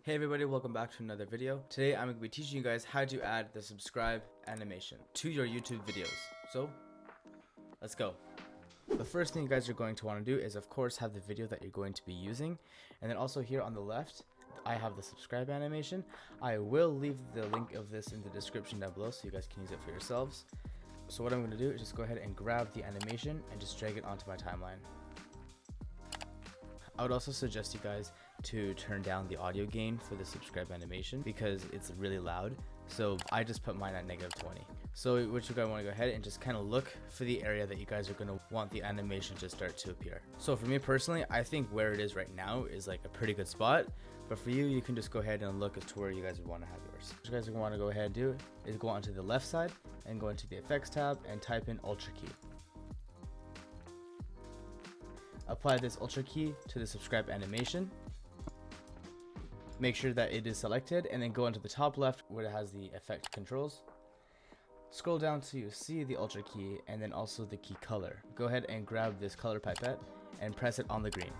Hey everybody, welcome back to another video. Today I'm going to be teaching you guys how to add the subscribe animation to your YouTube videos. So, let's go. The first thing you guys are going to want to do is of course have the video that you're going to be using. And then also here on the left, I have the subscribe animation. I will leave the link of this in the description down below so you guys can use it for yourselves. So what I'm going to do is just go ahead and grab the animation and just drag it onto my timeline. I would also suggest you guys to turn down the audio gain for the subscribe animation because it's really loud. So I just put mine at -20. So what you guys want to go ahead and just kind of look for the area that you guys are going to want the animation to start to appear. So for me personally, I think where it is right now is like a pretty good spot. But for you, you can just go ahead and look as to where you guys would want to have yours. What you guys want to go ahead and do is go onto the left side and go into the effects tab and type in Ultra Key. Apply this Ultra Key to the subscribe animation. Make sure that it is selected and then go into the top left where it has the effect controls. Scroll down till you see the Ultra Key and then also the key color. Go ahead and grab this color pipette and press it on the green.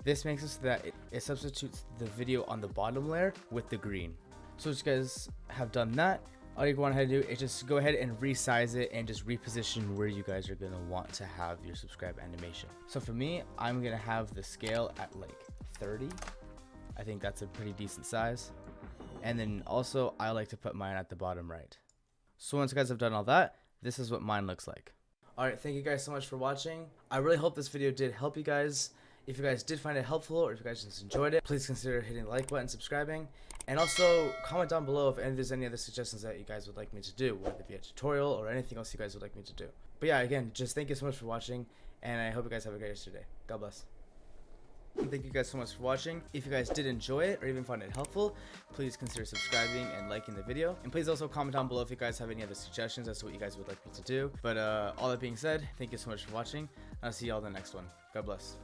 This makes it so that it substitutes the video on the bottom layer with the green. So once you guys have done that, all you want to do is just go ahead and resize it and just reposition where you guys are going to want to have your subscribe animation. So for me, I'm going to have the scale at like 30. I think that's a pretty decent size. And then also I like to put mine at the bottom right. So once you guys have done all that, this is what mine looks like. Alright, thank you guys so much for watching. I really hope this video did help you guys. If you guys did find it helpful or if you guys just enjoyed it, please consider hitting the like button, subscribing, and also comment down below if there's any other suggestions that you guys would like me to do, whether it be a tutorial or anything else you guys would like me to do. But yeah, again, just thank you so much for watching, and I hope you guys have a great rest of your day. God bless. Thank you guys so much for watching. If you guys did enjoy it or even find it helpful, please consider subscribing and liking the video. And please also comment down below if you guys have any other suggestions as to what you guys would like me to do. But all that being said, thank you so much for watching. I'll see you all in the next one. God bless.